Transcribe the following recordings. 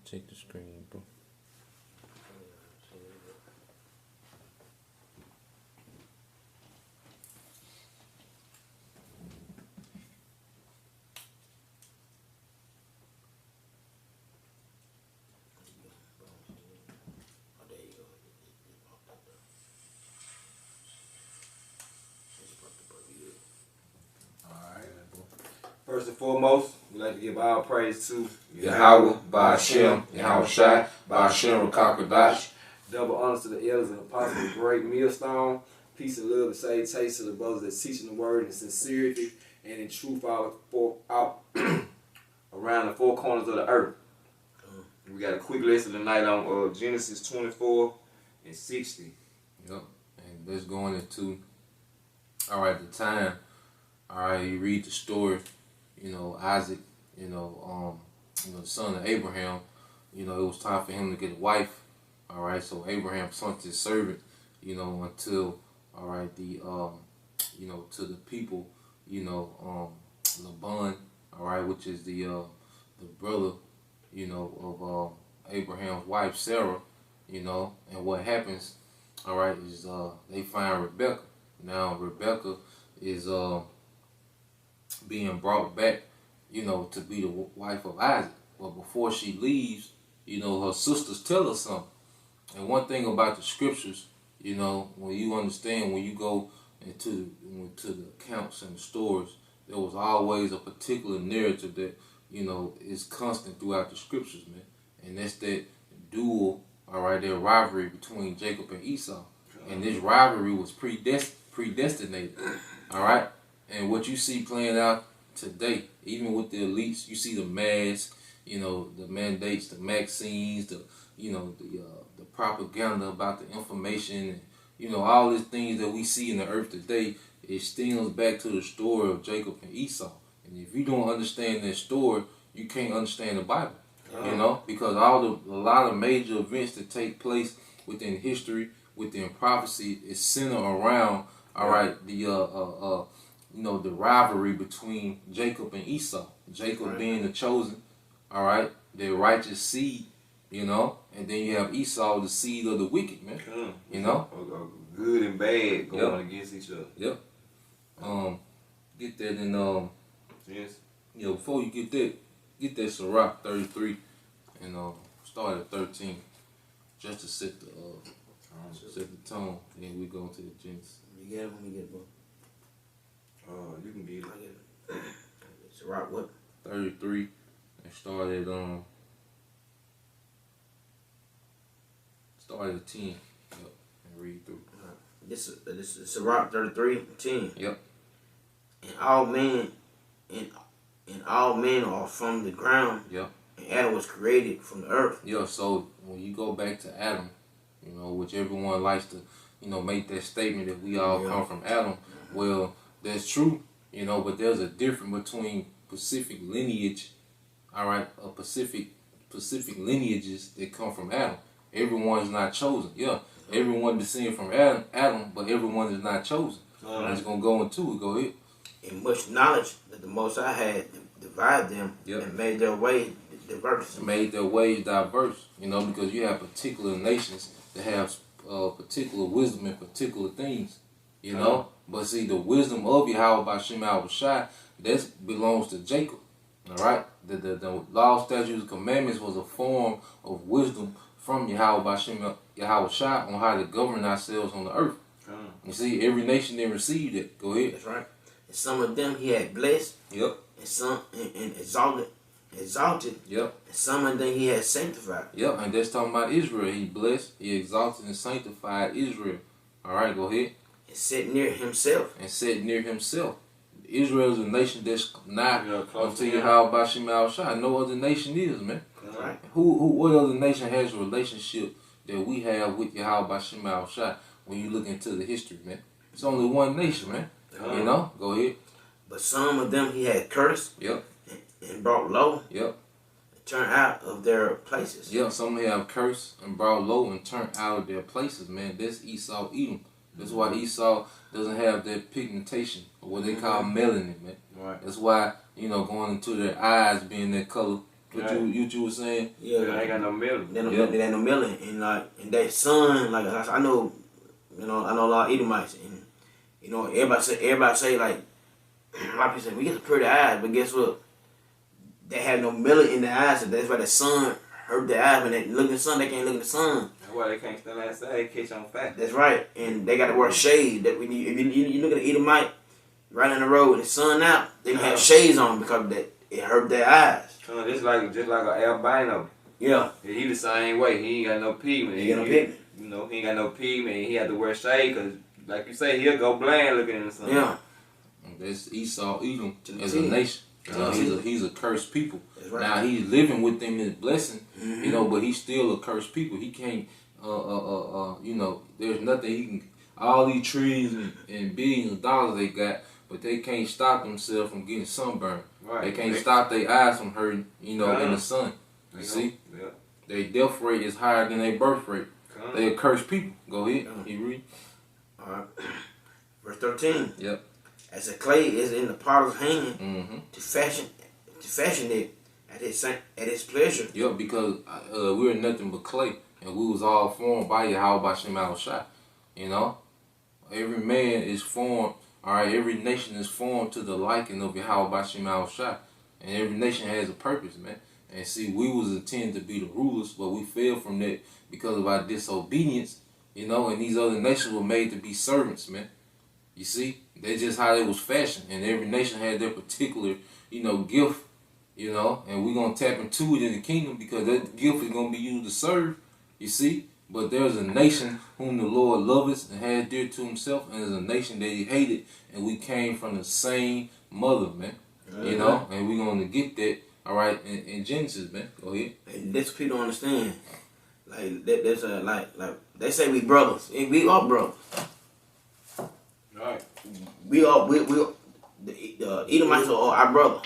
Check the screen, bro. First and foremost, we'd like to give all praise to Yahweh, Ba'Shem, Yahweh Shai, Ba'Shem Rakakadash. Double honors to the elders and apostles of the great millstone. Peace and love and save taste to the brothers that teaching the word in sincerity and in truth out around the four corners of the earth. We got a quick lesson tonight on Genesis 24 and 60. Yep. And let's go into, the time. You read the story. Isaac, the son of Abraham, it was time for him to get a wife. So Abraham sent his servant, until, to the people, Laban, which is the brother, of Abraham's wife, Sarah, and what happens, is they find Rebecca. Now Rebecca is being brought back, to be the wife of Isaac. But before she leaves, her sisters tell her something. And one thing about the scriptures, when you understand, when you go into the accounts and the stories, there was always a particular narrative that, is constant throughout the scriptures, man. And that's that duel, that rivalry between Jacob and Esau. And this rivalry was predestinated, And what you see playing out today, even with the elites, you see the mass, the mandates, the vaccines, the propaganda about the information, and all these things that we see in the earth today. It stems back to the story of Jacob and Esau. And if you don't understand that story, you can't understand the Bible. Because a lot of major events that take place within history, within prophecy, is centered around the rivalry between Jacob and Esau. Jacob being the chosen, the righteous seed, and then you have Esau, the seed of the wicked, man. Good and bad going against each other. Yep. Get that in yes. Before you get that Sirach 33 and start at 13, just to set the tone. Then we go into the Genesis. You get it when we get it, bro. You can get it. I get it. Sirach what? 33 and start at 10. Yep. And read through. This is Sirach 33, 10. Yep. And all men are from the ground. Yep. And Adam was created from the earth. Yeah, so when you go back to Adam, which everyone likes to, make that statement that we all come from Adam. Well, that's true, but there's a difference between specific lineage, specific lineages that come from Adam. Everyone is not chosen. Yeah, everyone descended from Adam, but everyone is not chosen. I'm just going to go into it. Go ahead. And much knowledge that the Most High had divided them and made their way diverse. Because you have particular nations that have particular wisdom in particular things, But see, the wisdom of Yahweh Ba'Shem Yahweh Shai, that belongs to Jacob, The law, statutes, and commandments was a form of wisdom from Yahweh Ba'Shem Yahweh Shai on how to govern ourselves on the earth. You see, every nation didn't receive it. Go ahead. That's right. And some of them he had blessed. Yep. And some and exalted. Yep. And some of them he had sanctified. Yep. And that's talking about Israel. He blessed, he exalted, and sanctified Israel. All right, go ahead. And set near himself. Israel is a nation that's not unto Yahweh Ba'Shem Yahweh Shai. No other nation is, man. Right. What other nation has a relationship that we have with Yahweh Ba'Shem Yahweh Shai when you look into the history, man? It's only one nation, man. Go ahead. But some of them he had cursed. Yep. And brought low. Yep. And turned out of their places. Yep. Some have cursed and brought low and turned out of their places, man. That's Esau, Edom. That's why Esau doesn't have that pigmentation, or what they call melanin, man. Right. That's why, going into their eyes being that color, What you were saying? Yeah, I ain't got no milk. There ain't no milling, and that son, like I know, I know a lot of Edomites, and everybody say like, a lot of people say we get some pretty eyes, but guess what? They have no milling in their eyes, so that's why the sun hurt their eyes. When they look at the sun, they can't look at the sun. That's why they can't stand outside. They catch on fire. That's right, and they got to wear shades. That when you look at the Edomite right on the road with the sun out, they gonna have shades on because that it hurt their eyes. Just like an albino. Yeah. He the same way. He ain't got no pigment. He ain't got no pigment. He ain't got no pigment. He had to wear shade because, like you say, he'll go blind looking in the sun. Yeah. That's Esau, Edom as a nation. He's a cursed people. Right. Now he's living with them in his blessing, but he's still a cursed people. He can't, there's nothing he can. All these trees and billions of dollars they got, but they can't stop themselves from getting sunburned. Right. They can't stop their eyes from hurting, in the sun. You see, their death rate is higher than their birth rate. They a cursed people. Go ahead, you read. All right. Verse 13. Yep. As the clay is in the potter's hand to fashion it at his pleasure. Yep, because we're nothing but clay, and we was all formed by Yahweh Shem Shai. Every man is formed. All right, every nation is formed to the liking of Yahweh Shem Shai, and every nation has a purpose, man. And see, we was intended to be the rulers, but we fell from that because of our disobedience, and these other nations were made to be servants, man. You see, that's just how it was fashioned, and every nation had their particular, gift, and we're going to tap into it in the kingdom because that gift is going to be used to serve, you see. But there's a nation whom the Lord loves and has dear to himself, and there's a nation that he hated, and we came from the same mother, man, and we're going to get that, all right, in Genesis, man. Go ahead. And that's what people don't understand. Like, there's like they say we brothers, and we are brothers. Right. The Edomites are our brother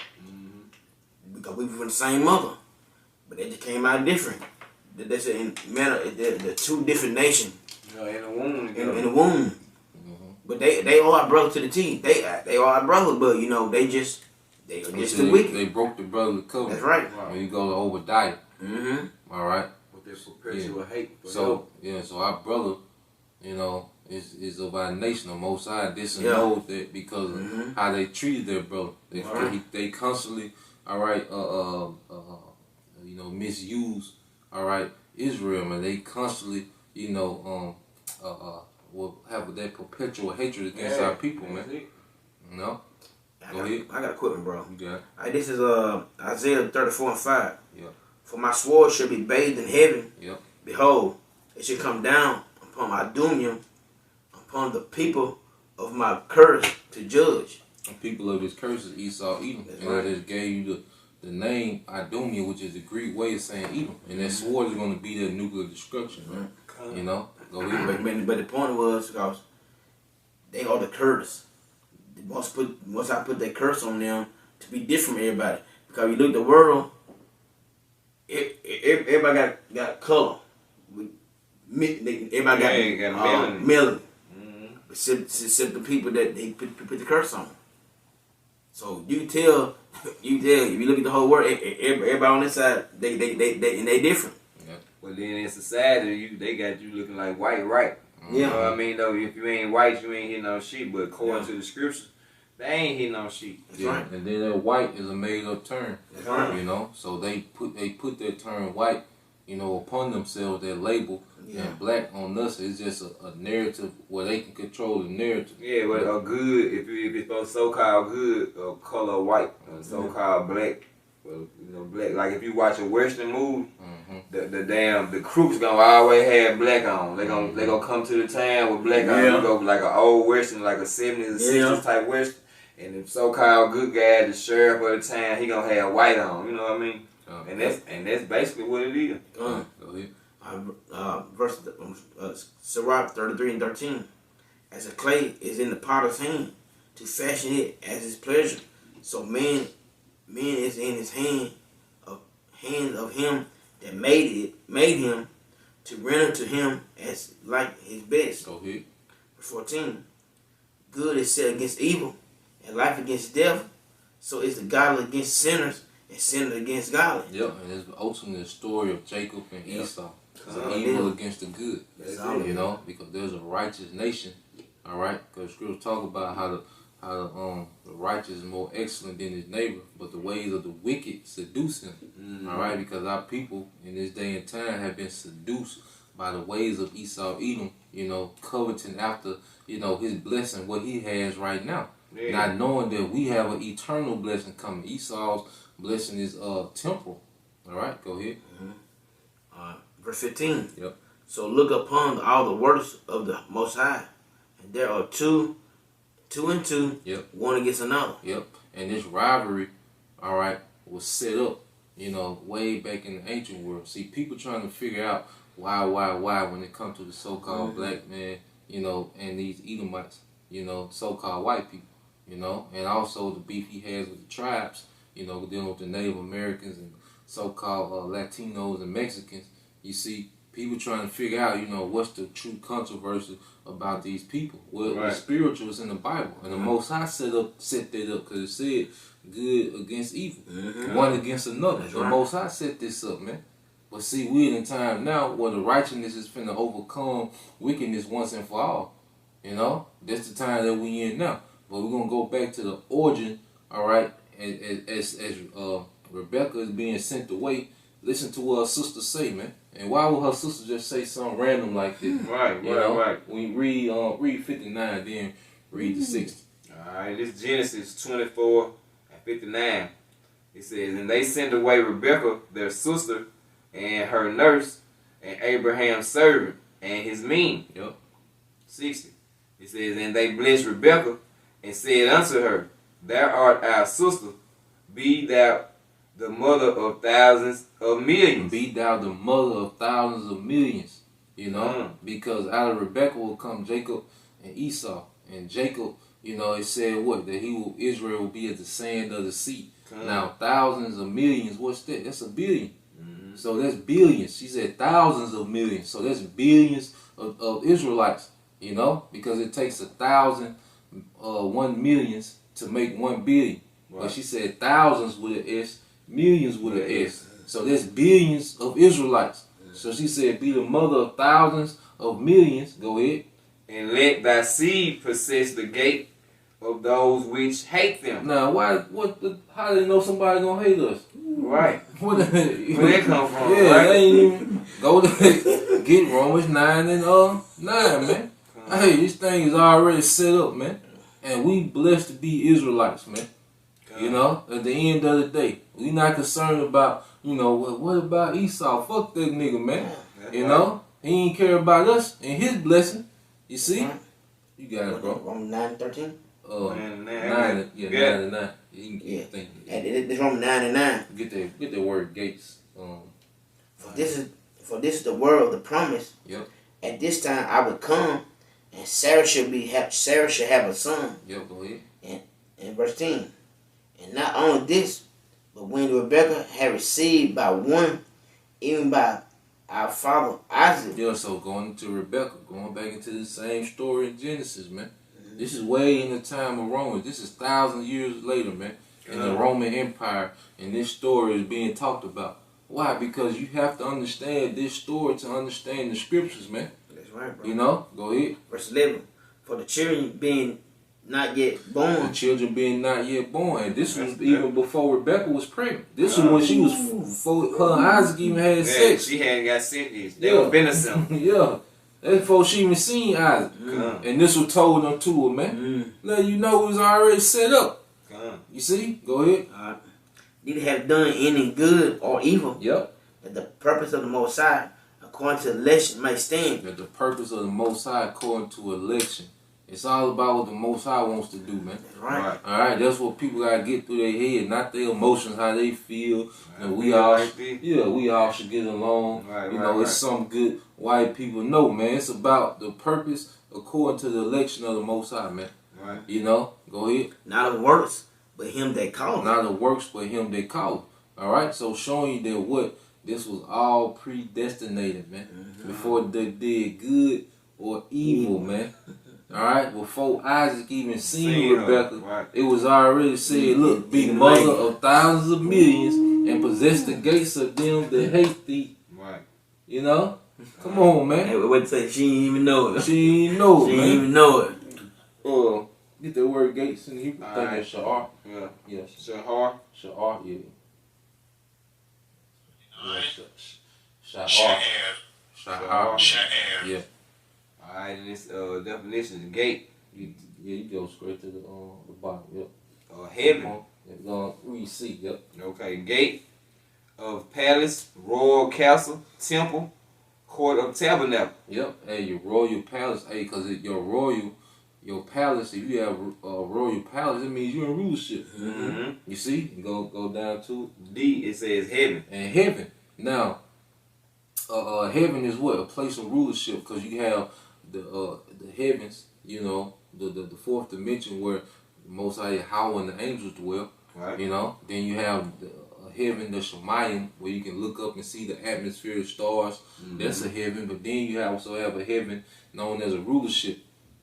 because we were from the same mother, but they just came out different. That's in manner. The two different nations. In the womb. In the womb. But they are our brother to the T. They are our brother, but they are just the wicked. They broke the brotherly covenant. That's right. When you go to Obadiah. All right. With their perpetual hate. So our brother, is of our nation, the Most High, disowned that because of how they treated their brother. They constantly, all right, misuse, all right, Israel, man. They constantly, will have that perpetual hatred against our people, man. Go ahead. I got a quick one, bro. You got it. All right, this is Isaiah 34:5. Yeah. For my sword shall be bathed in heaven. Yep. Behold, it shall come down upon my doom, upon the people of my curse to judge. The people of his curse is Esau, Edom. That's and right. I just gave you the name Idumea, which is the Greek way of saying Edom. And that sword is going to be their nuclear destruction, right? Go ahead. But the point was, because they are the curse. Once I put that curse on them to be different from everybody. Because you look at the world, everybody got color. Everybody got melanin. Except the people that they put the curse on. So you tell, if you look at the whole world, everybody on this side, they different. Yeah. Well, then in society, they got you looking like white, right? Yeah. You know what I mean? Though, if you ain't white, you ain't hitting on shit. But according to the scriptures, they ain't hitting on shit. Yeah. Right. And then that white is a made up term. That's right. So they put that term white, upon themselves, that label. Yeah. And black on us is just a narrative where they can control the narrative. Yeah, but a good, if it's supposed so-called good, color white, so-called black. Well, black. Like if you watch a Western movie, the crew's gonna always have black on. They gonna come to the town with black on. You go like an old Western, like a 70s and 60s type Western, and the so-called good guy, the sheriff of the town, he gonna have white on. You know what I mean? And that's basically what it is. Go ahead. Verse Sirach 33:13. As a clay is in the potter's hand to fashion it as his pleasure, so man is in his hand of him that made him to render to him as like his best. Go ahead. Verse 14. Good is set against evil, and life against death. So is the godly against sinners, and sinned against God. Yep, and it's ultimately the story of Jacob and Esau. The Yeah. evil against the good. That's all. You know, because there's a righteous nation. All right, because scripture talk about how the righteous is more excellent than his neighbor, but the ways of the wicked seduce him. All right, because our people in this day and time have been seduced by the ways of Esau, Edom. You know, coveting after his blessing, what he has right now, not knowing that we have an eternal blessing coming. Esau's blessing is temporal. All right, go ahead. Verse 15. Yep. So look upon all the works of the Most High, and there are two and two, Yep. one against another. Yep. And this rivalry, all right, was set up, way back in the ancient world. See, people trying to figure out why when it comes to the so-called black man, and these Edomites, so-called white people, and also the beef he has with the tribes, dealing with the Native Americans and so-called Latinos and Mexicans. You see, people trying to figure out, what's the true controversy about these people. Well, the spiritual is in the Bible, and the Most High set that up because it said good against evil, one against another. That's the right. Most High set this up, man. But see, we're in a time now where the righteousness is finna overcome wickedness once and for all. That's the time that we in now. But we're gonna go back to the origin, all right. As Rebecca is being sent away, listen to what her sister say, man. And why would her sister just say something random like this? Right. We read 59, then read the 60. Alright, this Genesis 24 and 59. It says, and they sent away Rebekah, their sister, and her nurse, and Abraham's servant, and his men. Yep. 60. It says, and they blessed Rebekah, and said unto her, thou art our sister, be thou the mother of thousands of millions. Be thou the mother of thousands of millions. Because out of Rebekah will come Jacob and Esau. And Jacob, it said what? That Israel will be as the sand of the sea. Now, thousands of millions, what's that? That's a billion. So that's billions. She said thousands of millions. So that's billions of Israelites, because it takes 1 millions to make 1 billion. Right. But she said thousands with an S, millions with an S. So that's billions of Israelites. So she said, be the mother of thousands of millions. Go ahead. And let thy seed possess the gate of those which hate them. Now, how do they know somebody gonna hate us? Right. Where that come from? Yeah, right? they ain't even go to get Romans 9 and 9, man. Hey, this thing is already set up, man. And we blessed to be Israelites, man. At the end of the day, we not concerned about, what about Esau? Fuck that nigga, man. He ain't care about us and his blessing. You see? You got it, bro. Romans 9:13. 9 and 9. You can think. It's Romans 9 and 9. Get that word gates. For this is the word of the promise. Yep. At this time I will come, and Sarah shall have a son. Yep. Go ahead. And verse 10. And not only this, but when Rebekah had received by one, even by our father Isaac. Yeah, so going to Rebecca, going back into the same story in Genesis, man. This is way in the time of Romans. This is thousands of years later, man. In the Roman Empire, and this story is being talked about. Why? Because you have to understand this story to understand the scriptures, man. That's right, bro. Go ahead. Verse 11. For the children being not yet born. The children being not yet born. And this was even before Rebecca was pregnant. This was when she was, before her and Isaac even had sex. She hadn't got sick. They were innocent. Yeah. That's before she even seen Isaac. And this was told unto her, man. Let you know it was already set up. You see? Go ahead. Neither have done any good or evil. Yep. That the purpose of the Most High, according to election, may stand. That the purpose of the Most High, according to election. It's all about what the Most High wants to do, man. That's right. All right. That's what people gotta get through their head, not their emotions, how they feel. And we all should get along. It's some good white people. No, man. It's about the purpose according to the election of the Most High, man. Right. Go ahead. Not of works, but him that called. Not of works, but him that called. All right. So showing you that this was all predestinated, man. Before they did good or evil, man. All right, before Isaac even seen Rebecca, right. it was already said, "Look, be mother of thousands of millions and possess the gates of them that hate thee." Right. You know, come on, man. Hey, what say? She didn't even know it. She ain't know, She man. didn't even know it. Get the word gates in the Hebrew. I think Alright. that's Sha'ar. Yeah. Yes. Shahar. Sha'ar, yeah. Sha'ar. Sha'ar. Yeah. Alright, and this definition is gate. You go straight to the bottom. Yep. Heaven. We see. Yep. Okay, gate of palace, royal castle, temple, court of tabernacle. Yep. Hey, your royal palace. Hey, because your palace. If you have a royal palace, it means you're in rulership. Mm-hmm. You see? You go down to D. It says heaven. and heaven. Now, heaven is what? A place of rulership, because you have the heavens. You know, the fourth dimension where the Most High Yahweh and the angels dwell. Right. You know. Then you have the heaven, the Shemayim, where you can look up and see the atmosphere, the stars. Mm-hmm. That's a heaven. But then you also have a heaven known as a rulership.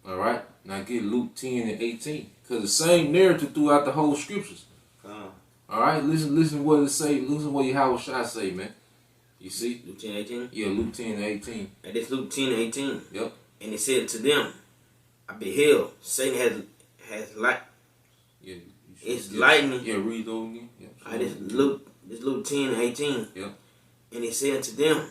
All right. Now get Luke 10 and 18, because the same narrative throughout the whole scriptures. All right. Listen what it say. Listen what Yahweh Shai say, man. You see? Luke 10, 18? Yeah, Luke 10 and 18. And it's Luke 10, 18. Yep. And it said to them, I beheld, Satan has light. Yeah. It's lightning. Yeah, read those again. Yeah. This Luke 10 and 18. Yeah. And it said to them,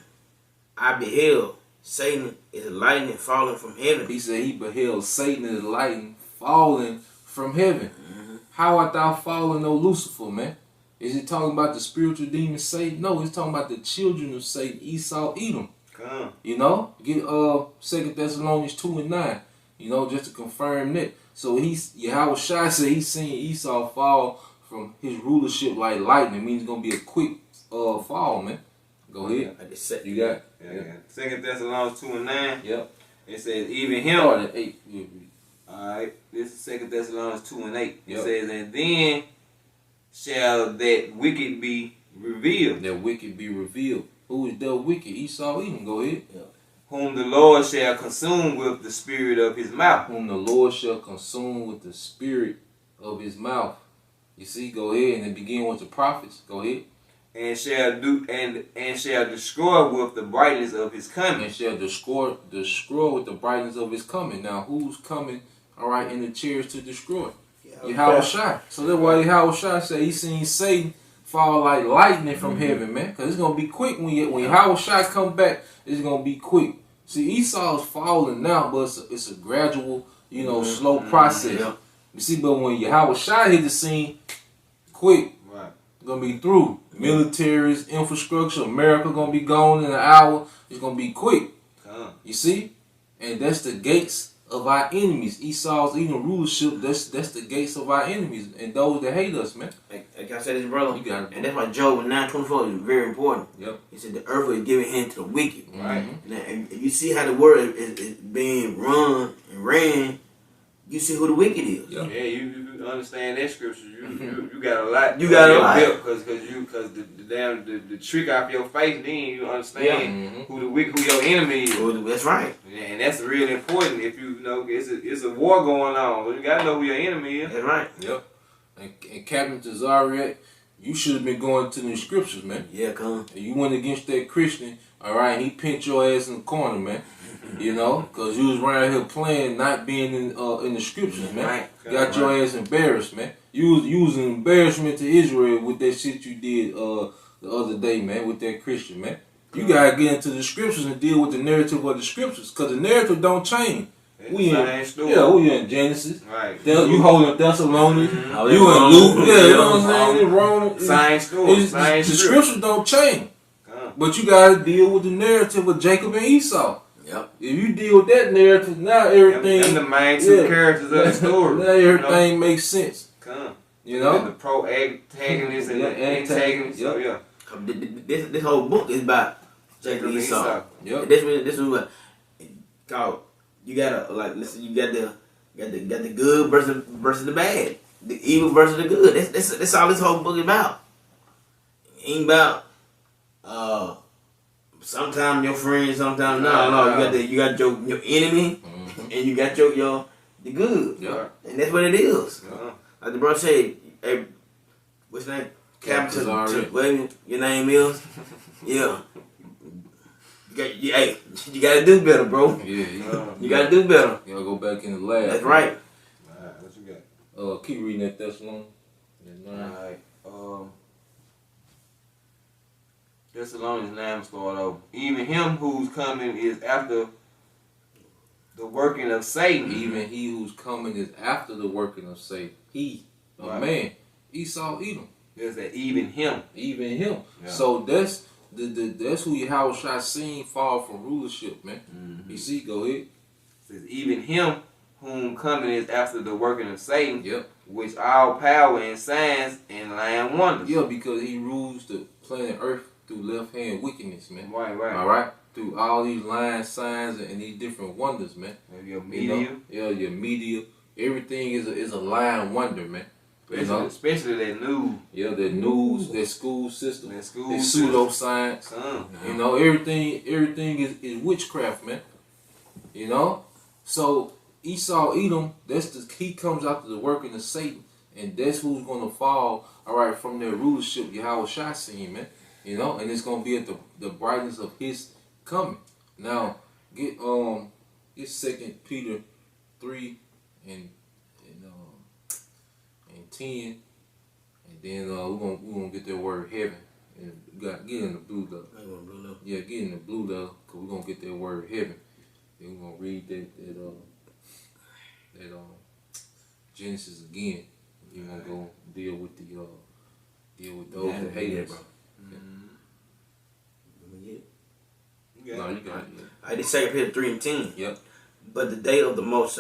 I beheld, Satan is lightning falling from heaven. He said he beheld Satan as lightning falling from heaven. Mm-hmm. How art thou fallen, O Lucifer, man? Is it talking about the spiritual demon Satan? No, it's talking about the children of Satan, Esau, Edom. You know, get 2 Thessalonians 2 and 9. You know, just to confirm that. So Yahweh Shai said he's seen Esau fall from his rulership like lightning. It means it's gonna be a quick fall, man. Go ahead. You got it? Yeah. 2 Thessalonians 2 and 9. Yep. It says even him. Started 8. Alright. This is 2 Thessalonians 2 and 8. It Yep. says, and then shall that wicked be revealed. That wicked be revealed. Who is the wicked? Esau, Edom. Go ahead. Yeah. Whom the Lord shall consume with the spirit of his mouth. Whom the Lord shall consume with the spirit of his mouth. You see, go ahead and then begin with the prophets. Go ahead. And shall destroy with the brightness of his coming. And shall destroy with the brightness of his coming. Now, who's coming, all right, in the chairs to destroy? Yahweh Shai. So that's why Yahweh Shai said he seen Satan fall like lightning from heaven, man. Because it's going to be quick. When Yahweh Shai come back, it's going to be quick. See, Esau's falling now, but it's a gradual, you know, slow process. Yeah. You see, but when Yahweh Shai hit the scene, quick, Right. gonna be through. Militaries, infrastructure, America gonna be gone in an hour. It's gonna be quick. You see, and that's the gates of our enemies. Esau's even rulership. That's the gates of our enemies and those that hate us, man. Like I said, this brother, You got it, and that's why Job 9:24 is very important. Yep. He said the earth is giving hand to the wicked. Right. Mm-hmm. Now, and you see how the world is being run and ran. You see who the wicked is. Yep. Yeah, you understand that scripture. You got a lot. You got a lot. Because the trick off your face, then you understand who your enemy is. Oh, that's right. Yeah, and that's really important. If you know, it's a war going on. So you gotta know who your enemy is. That's right. Yep. And Captain Tazariak, you should have been going to the scriptures, man. Yeah, come. And you went against that Christian, all right, he pinned your ass in the corner, man. You know, because you was around here playing, not being in the scriptures, man. Right. Got your ass embarrassed, man. You was an embarrassment to Israel with that shit you did the other day, man, with that Christian, man. You gotta get into the scriptures and deal with the narrative of the scriptures, because the narrative don't change. We in Genesis. Right. You holding Thessalonians. Oh, You in Luke. Yeah, you know what I'm saying? Romans. Science school. The scriptures don't change. But you gotta deal with the narrative of Jacob and Esau. Yep. If you deal with that narrative, now everything. And the main two characters of the story. Now everything makes sense. You know? And the pro-antagonist and the antagonist. Yep. So, yeah. This whole book is about Jacob and Esau. Yep. This is what called. You gotta listen. You got the good versus the bad. The evil versus the good. That's all this whole book is about. It ain't about sometimes your friend, sometimes no. You got your enemy. and you got your the good. Yeah. And that's what it is. Yeah. Like the brother said, hey, what's your name? Captain to whatever your name is. Yeah. Hey, you gotta do better, bro. Yeah, you gotta do better. You gotta go back in the lab. That's right. Alright, what you got? Keep reading that Thessalonians. Alright. Thessalonians 9 start over. Even him whose coming is after the working of Satan. Even he who's coming is after the working of Satan. He, a Right. man, Esau, Edom. There's that even him. Even him. Yeah. So that's that's who Yahweh seen fall from rulership, man. Mm-hmm. You see, go ahead. It says even him whom coming is after the working of Satan. Yep. Which all power and signs and lying wonders. Yeah, because he rules the planet Earth through left hand wickedness, man. Right, right. All right. Through all these lying signs and these different wonders, man. And your media. Yeah, your media. Everything is a lying wonder, man. Especially that news. Yeah, the news, that school system, That school that system. pseudoscience. Everything is witchcraft, man. So Esau, Edom, he comes after the working of Satan, and that's who's gonna fall. All right, from their rulership, Yahweh Shai seen, man. And it's gonna be at the brightness of his coming. Now, get 2 Peter 3 and 10, and then we're gonna get that word heaven, and get in the blue letter. Yeah, get in the blue letter, cause we're gonna get that word heaven. Then we're gonna read that Genesis again. You're gonna go deal with those that hate us. No, you got it. I did 2 Peter 3 and 10. Yep. But the day of the Most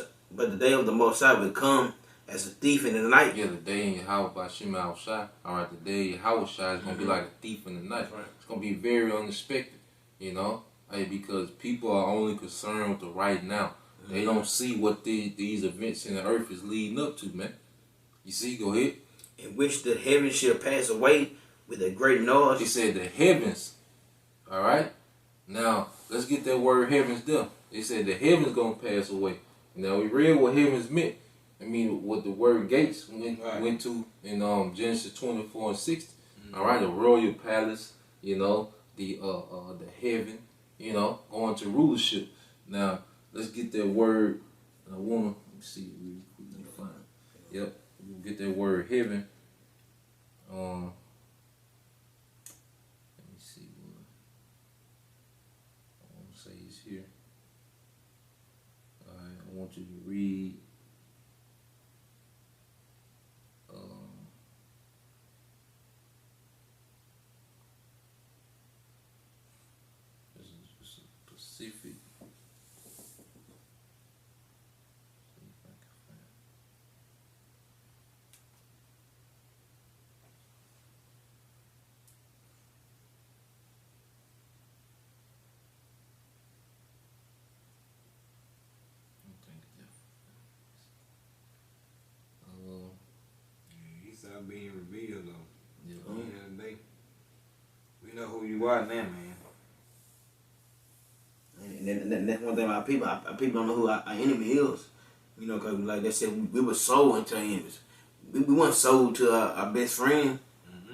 High will come as a thief in the night. Yeah, the day in Yahweh by Shema Shai. All right, the day Yahweh Shai is gonna be like a thief in the night. Right. It's gonna be very unexpected, because people are only concerned with the right now. They don't see what these events in the earth is leading up to, man. You see, go ahead. In which the heavens shall pass away with a great noise. He said the heavens. All right. Now let's get that word heavens there. They said the heavens gonna pass away. Now we read what heavens meant. I mean, what the word gates went to in Genesis 24 and 60. All right, the royal palace. The heaven. Going to rulership. Now let's get that word. I wanna see really quickly find. Yep, we'll get that word heaven. Let me see what I want to say is here. All right, I want you to read. This is just a Pacific. He's not being revealed though. Yeah. At the end of the day, we know who you are now, man. And that's one thing about people. People don't know who our enemy is. Because like they said, we were sold into our enemies. We weren't sold to our best friend.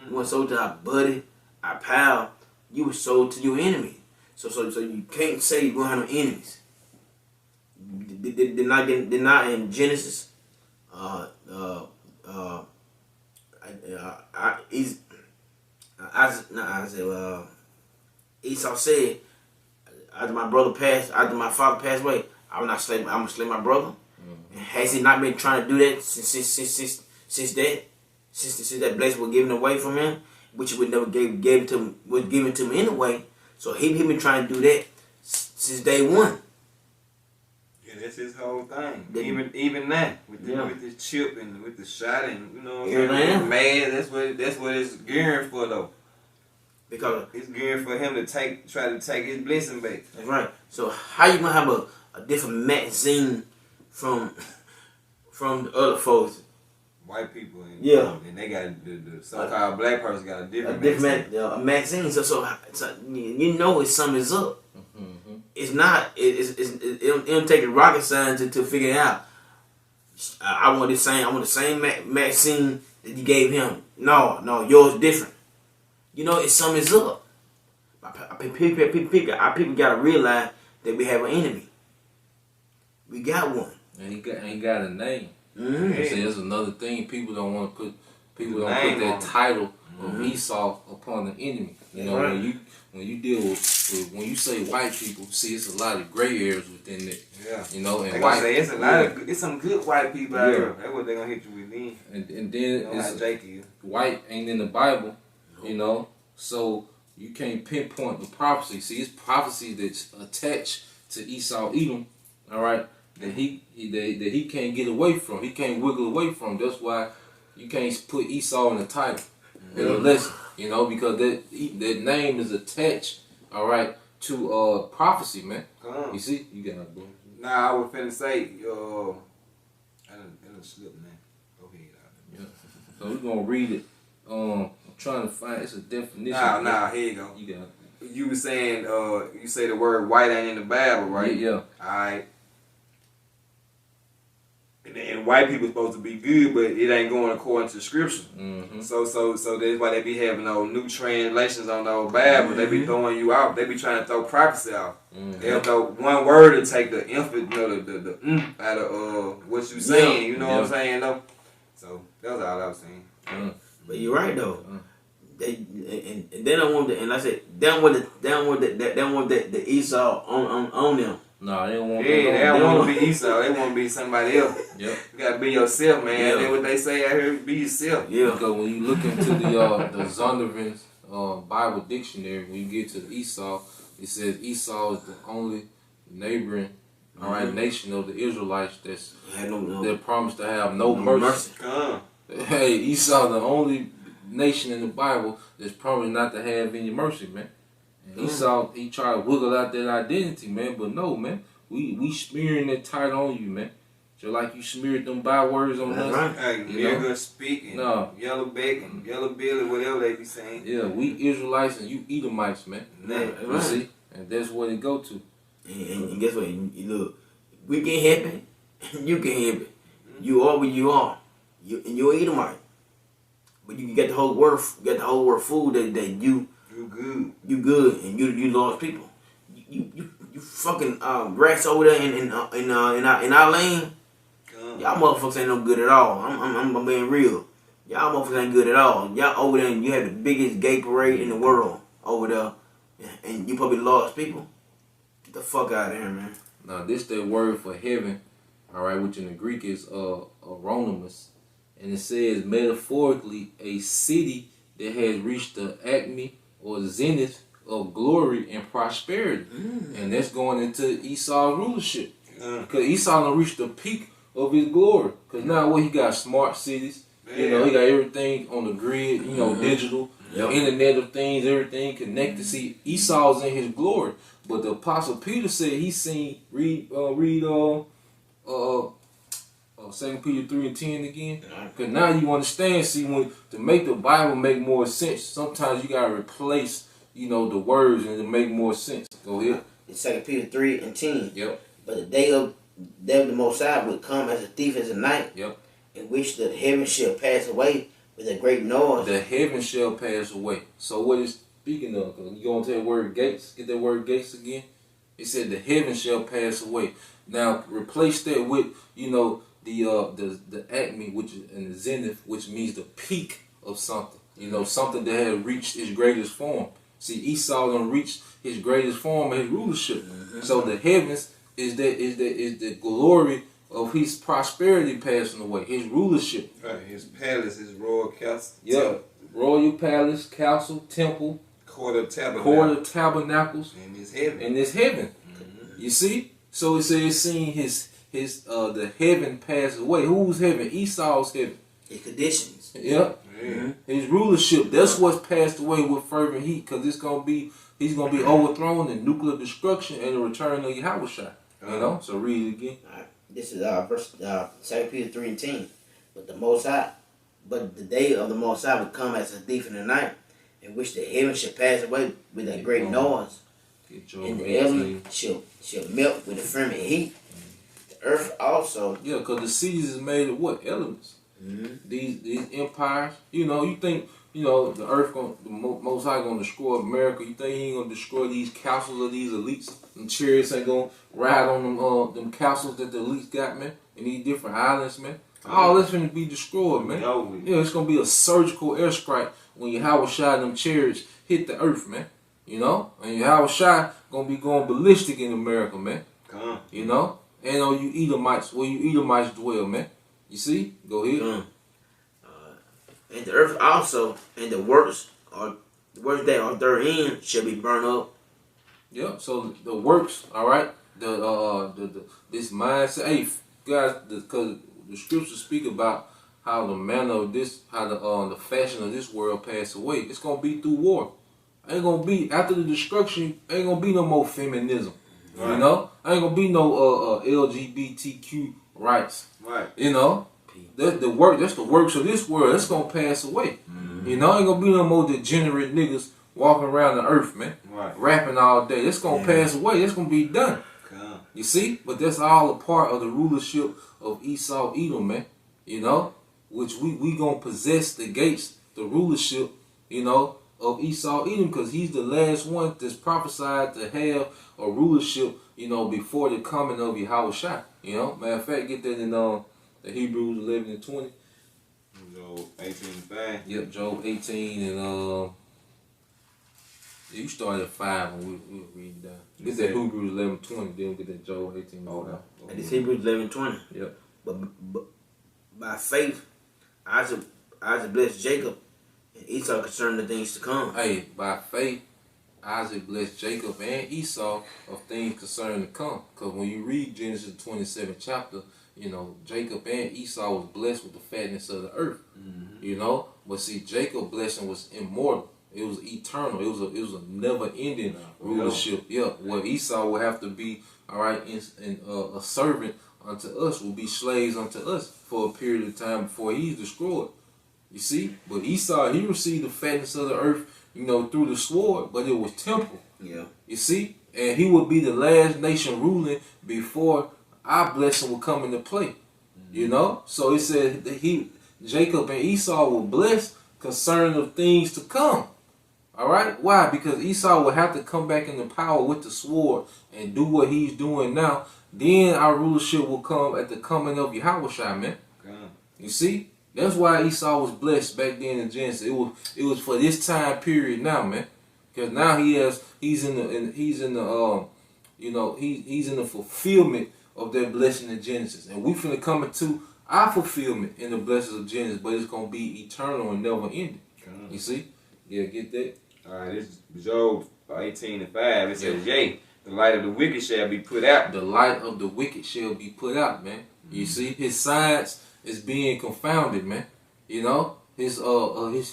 We weren't sold to our buddy, our pal. You were sold to your enemy. So you can't say you don't have no enemies. They're not in Genesis. Esau said, after my father passed away, I'm gonna slay my brother. And has he not been trying to do that since that blessing was given away from him, which he would never was given to him anyway? So he been trying to do that since day one. Yeah, that's his whole thing. Even that with the chip and with the shot and mad. That's what it's gearing for though. Because it's gearing for him to try to take his blessing back. That's right. So how you gonna have a different magazine from the other folks? White people and and they got the so-called black person got a different magazine. So it's something is up. it's not. It don't take a rocket science to figure it out. I want the same Maxine that you gave him. No, yours different. You know, it's something is up. People gotta realize that we have an enemy. We got one. And he got a name. Mm-hmm. See, that's another thing. People don't want to put. People don't put that title of Esau upon the enemy. You know, when you deal with when you say white people, see, it's a lot of gray areas within it. Yeah. You know, and white. Say it's a lot of it's some good white people out here. That's what they gonna hit you with then. And then it's white ain't in the Bible. You know, so you can't pinpoint the prophecy. See, it's prophecy that's attached to Esau, Edom. All right, that he can't get away from. He can't wiggle away from. That's why you can't put Esau in the title. In a lesson, you know, because that name is attached, all right, to prophecy, man. You see, you got it, bro. Nah, I was finna say, I didn't slip, man. Go ahead. Yeah. So we're gonna read it. I'm trying to find it's a definition. Nah, here you go. You got it. You were saying, you say the word white ain't in the Bible, right? Yeah. Alright. And white people supposed to be good, but it ain't going according to scripture. Mm-hmm. So that's why they be having those new translations on those Bible. They be throwing you out. They be trying to throw prophecy out. They'll throw one word to take the emphasis, you know, the out of what you saying. You know what I'm saying, though. So that's all I was saying. But you're right though. They and they don't want the, and I said they don't want the Esau on them. No, they don't want. Yeah, they don't want to be Esau. They want to be somebody else. Yep. You gotta be yourself, man. Yeah. That's what they say out here. Be yourself. Yeah. Because when you look into the Zondervan's Bible dictionary, when you get to Esau, it says Esau is the only neighboring, nation of the Israelites that promised to have no mercy. Hey, Esau, the only nation in the Bible that's promised not to have any mercy, man. And Esau, he tried to wiggle out that identity, man, but no, man. We smearing that title on you, man. Just like you smeared them bywords on us. Hey, nigga speaking, yellow bacon, yellow billy, whatever they be saying. Yeah, we Israelites and you Edomites, man. You see? And that's what it go to. And guess what? You look, we get happy, you get happy. You are what you are. You're Edomite. But you get the whole word, food that you good, and you lost people. You fucking rats over there in our lane. Y'all motherfuckers ain't no good at all. I'm being real. Y'all motherfuckers ain't good at all. Y'all over there and you have the biggest gay parade in the world over there, and you probably lost people. Get the fuck out of here, man. Now this that word for heaven, all right, which in the Greek is Aronimus, and it says metaphorically a city that has reached the acme or zenith of glory and prosperity. And that's going into Esau's rulership. Because Esau done reached the peak of his glory. Because now he got smart cities. You know, he got everything on the grid, you know, digital, Internet of Things, everything connected. See, Esau's in his glory. But the Apostle Peter said he seen, read 2 Peter 3:10 again. Because now you understand, see, to make the Bible make more sense, sometimes you got to replace, you know, the words and to make more sense. Go ahead. It's 2 Peter 3:10. Yep. But the day of the Most High would come as a thief in the night. Yep. In which the heavens shall pass away with a great noise. The heavens shall pass away. So what is speaking of? You going to that word gates? Get that word gates again? It said the heavens shall pass away. Now replace that with, you know, the acme, which is in the zenith, which means the peak of something. You know, something that had reached its greatest form. See, Esau done reached his greatest form of his rulership. So the heavens is the glory of his prosperity passing away, his rulership. Right, his palace, his royal castle. Yeah, royal palace, castle, temple, court of tabernacles, and his heaven. You see, so it says seeing his the heaven pass away. Whose heaven? Esau's heaven. His conditions. Yep. His rulership. That's what's passed away with fervent heat, because he's gonna be overthrown in nuclear destruction and the return of Yahushua. You know. So read it again. All right. This is verse 2 Peter 3:10. But the day of the Most High will come as a thief in the night, in which the heavens shall pass away with a great noise. and the element shall melt with the fervent heat. The earth also. Yeah, because the seas is made of what? Elements. These empires. You think the earth the Most High gonna destroy America? You think he ain't gonna destroy these castles of these elites? Them chariots ain't gonna ride on them castles that the elites got, man, and these different islands, man. All that's gonna be destroyed, man. It's gonna be a surgical airstrike when Yahweh Shai them chariots hit the earth, man. And Yahweh Shai gonna be going ballistic in America, man. And on you Edomites, where you Edomites dwell, man. You see? Go ahead. And the earth also, and the works that are therein shall be burned up. Yeah. So the works, all right. This mindset, hey guys, because the scriptures speak about how the manner of this, how the fashion of this world pass away. It's gonna be through war. Ain't gonna be after the destruction. Ain't gonna be no more feminism. Right. Ain't gonna be no LGBTQ rights. Right. That's the works of this world. That's gonna pass away. Ain't gonna be no more degenerate niggas walking around the earth, man. Right. Rapping all day. It's gonna pass away. It's gonna be done. You see? But that's all a part of the rulership of Esau Edom, man. Which we gonna possess the gates, the rulership, of Esau Edom, because he's the last one that's prophesied to have a rulership, before the coming of Yahweh Shai. Matter of fact, get that in the Hebrews 11 and 20. Job 18 and 5. Yep, Job 18 and you start at 5 and we'll read down. Get that Hebrews 11 20, then we'll get that Job 18 and 5. And it's Hebrews 11 20. Yep. But by faith, Isaac blessed Jacob and Esau concerning the things to come. Hey, by faith, Isaac blessed Jacob and Esau of things concerning to come. Because when you read Genesis 27th chapter, Jacob and Esau was blessed with the fatness of the earth. But see, Jacob's blessing was immortal. It was eternal. It was a never-ending rulership. Yeah, where Esau would have to be, all right, a servant unto us, will be slaves unto us for a period of time before he's destroyed. You see? But Esau, he received the fatness of the earth, through the sword, but it was temporal. Yeah. You see? And he would be the last nation ruling before our blessing would come into play. So it said that Jacob and Esau were blessed concerning of things to come. All right? Why? Because Esau will have to come back into power with the sword and do what he's doing now. Then our rulership will come at the coming of Yahweh Shai, man. You see? That's why Esau was blessed back then in Genesis. It was for this time period now, man. Because now he's in the fulfillment of that blessing in Genesis. And we finna come into our fulfillment in the blessings of Genesis, but it's gonna be eternal and never ending. You see? Yeah, get that? Alright, this is Job 18 and 5. It says, yea, the light of the wicked shall be put out. The light of the wicked shall be put out, man. You see, his science is being confounded, man. His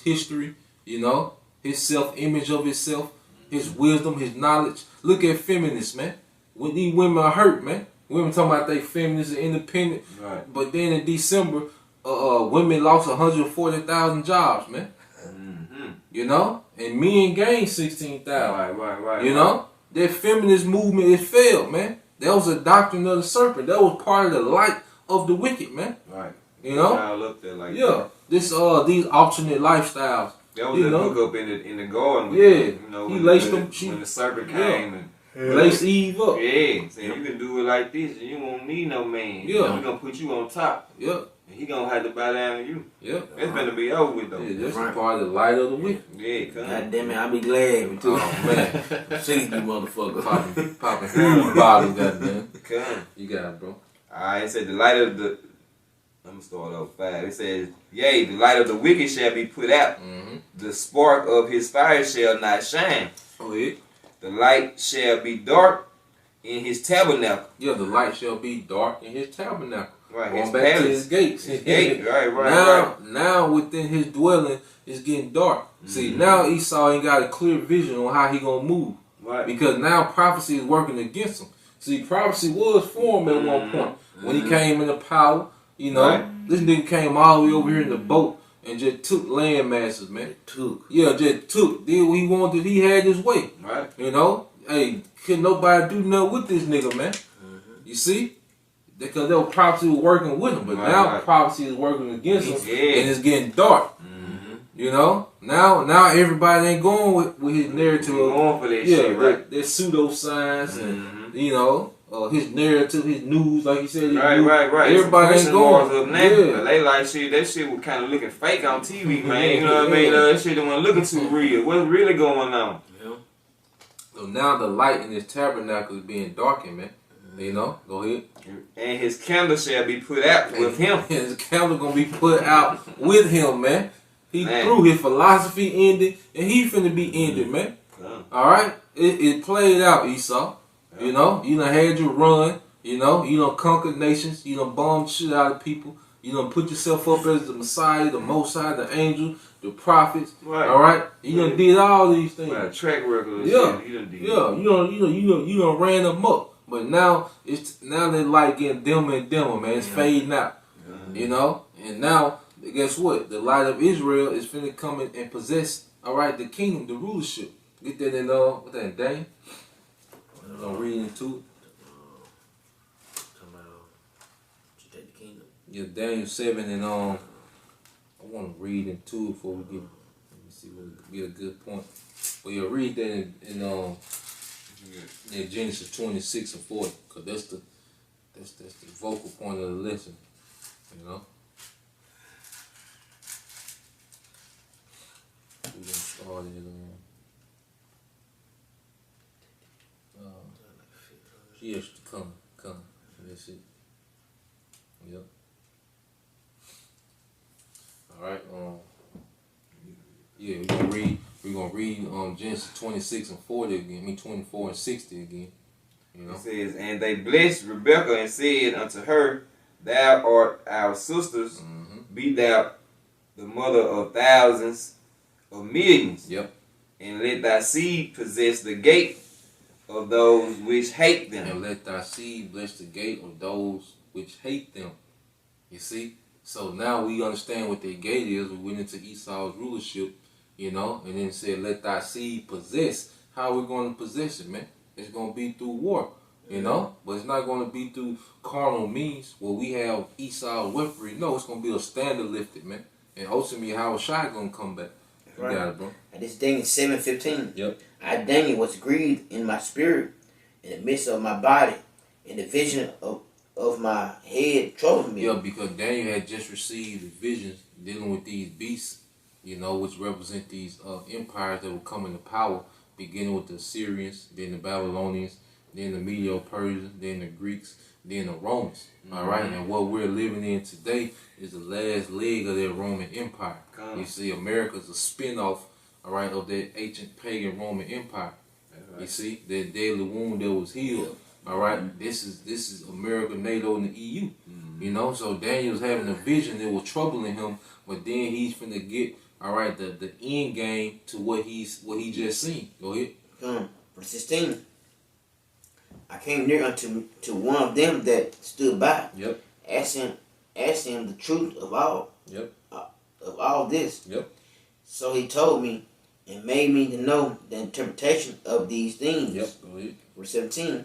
history, his self-image of himself, his wisdom, his knowledge. Look at feminists, man. When these women are hurt, man. Women talking about they feminists and independent. Right. But then in December, women lost 140,000 jobs, man. And men gained 16,000. Right. That feminist movement, it failed, man. That was a doctrine of the serpent. That was part of the light of the wicked, man. Right. Looked at like that. These alternate lifestyles. That was a hook up in the garden. He laced them. When the serpent came and laced Eve up. Yeah, so you can do it like this, and you won't need no man. Yeah, we're gonna put you on top. Yeah, and he gonna have to bow down to you. Yeah, it's gonna be over with though. Yeah, that's part of the light of the wicked. Yeah, God damn it, I'll be glad with you. Oh man, see you motherfucker popping huge bottles, goddamn. Come, you got it, bro. Alright, it said the light of the. I'm gonna start off 5. It says, yea, the light of the wicked shall be put out. The spark of his fire shall not shine. Oh yeah. The light shall be dark in his tabernacle. Yeah, the light shall be dark in his tabernacle. Right. Going back to his gates. His gate. Right. Now within his dwelling, it's getting dark. See, now Esau ain't got a clear vision on how he gonna move. Right. Because now prophecy is working against him. See, prophecy was formed at one point when he came into power. This nigga came all the way over here in the boat and just took land masses, man. Took. Yeah, just took. Did what he wanted. He had his way. Right. hey, could nobody do nothing with this nigga, man. You see? Because they were prophecy was working with him, but now prophecy is working against him, and it's getting dark. You know, now everybody ain't going with his narrative. Going for that shit, right? Their pseudoscience and you know his narrative, his news, like you said. Right. Everybody ain't going. They like shit. That shit was kind of looking fake on TV, man. You know what I mean? That shit wasn't looking too real. What's really going on? Yeah. So now the light in his tabernacle is being darkened, man. You know, go ahead. And his candle shall be put out with him. His candle gonna be put out with him, man. He threw his philosophy ended, and he finna be ended, man. All right, it played out, Esau. You know, you done had your run. You know, you done conquered nations. You done bombed shit out of people. You done put yourself up as the Messiah, the Most High, the angel, the prophets. Right. All right, you done did all these things. Right, track record. Yeah, shit. You done did. Yeah, you done ran them up. But now that light getting dimmer and dimmer, man. It's fading out. You know, and now. Guess what? The light of Israel is finna come in and possess, all right, the kingdom, the rulership. Get that in, what that in Daniel? I'm gonna read into it. Take the kingdom. Yeah, Daniel 7 and I want to read into it before we get. Let me see what would be a good point. But yeah, read that in Genesis 26 and 40, cause that's the vocal point of the lesson, you know. We're gonna start it yes, come. That's it. Yep. Alright, yeah, we're gonna read Genesis 26 and 40 again, 24 and 60 again. You know? It says, and they blessed Rebekah and said unto her, thou art our sisters, be thou the mother of thousands of millions. Yep. And let thy seed possess the gate of those which hate them. And let thy seed bless the gate of those which hate them. You see? So now we understand what their gate is. We went into Esau's rulership, you know, and then said, let thy seed possess. How are we going to possess it, man? It's going to be through war, you know? But it's not going to be through carnal means where we have Esau's weaponry. No, it's going to be a standard lifted, man. And ultimately, how is Shai going to come back? You got it, bro. And this Daniel 7:15. Yep. I, Daniel, was grieved in my spirit, in the midst of my body, and the vision of my head troubled me. Yeah, because Daniel had just received the visions dealing with these beasts, you know, which represent these empires that will come into power, beginning with the Assyrians, then the Babylonians, then the Medo-Persians, then the Greeks, then the Romans. All right, and what we're living in today is the last leg of that Roman Empire. You see, America's a spin-off, all right, of that ancient pagan Roman Empire. You see, that daily wound that was healed. All right, this is America, NATO, and the EU. You know, so Daniel's having a vision that was troubling him, but then he's finna get, all right, the end game to what he just seen. Go ahead. Verse 16. I came near unto one of them that stood by. Yep. Asked him the truth of all. Yep. Of all this. Yep. So he told me and made me to know the interpretation of these things. Yep. Go ahead. Verse 17.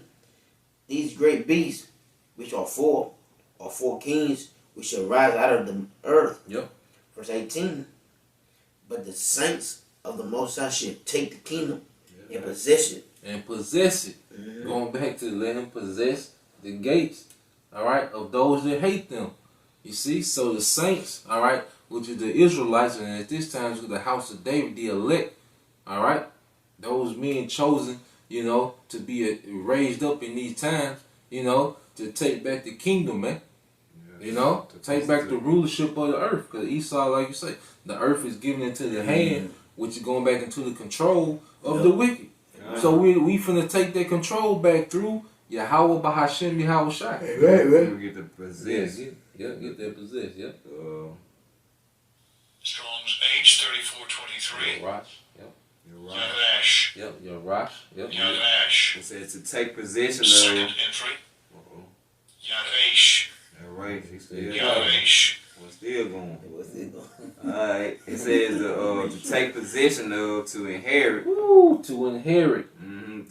These great beasts, which are four kings, which shall rise out of the earth. Yep. Verse 18. But the saints of the Most High shall take the kingdom and possess it. And possess it. Going back to let him possess the gates, all right, of those that hate them. You see, so the saints, all right, which is the Israelites, and at this time, the house of David, the elect, all right, those men chosen, you know, to be raised up in these times, you know, to take back the kingdom, man. You know, to take back the rulership of the earth. Because Esau, like you say, the earth is given into the hand, which is going back into the control of the wicked. So we finna take that control back through Yahweh Bahashem Yahweh Shai. Right. We get the possess. Get that possess, yeah. Strong's H3423. Rosh, yep. Yadash. Yep, your Rosh, yep. Yadash. It says to take possession Second of. entry. Yadash. All right, he's still Yadash. We're still going. What's it going? Alright, it says to take possession of, to inherit. Woo, to inherit.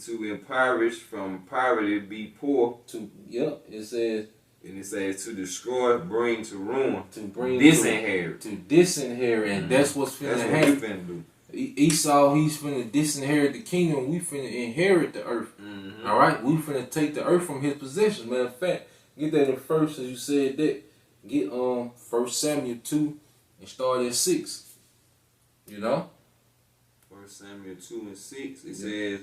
To impoverish, from poverty be poor. It says. And it says to destroy, bring to ruin, To bring disinherit. To disinherit, and that's what's finna That's what happen. we finna do. Esau, he's finna disinherit the kingdom. We finna inherit the earth. All right, we finna take the earth from his possession. Matter of fact, get that in first, as you said that. Get 1 Samuel 2 and start at 6. You know. 1 Samuel 2 and 6. It says,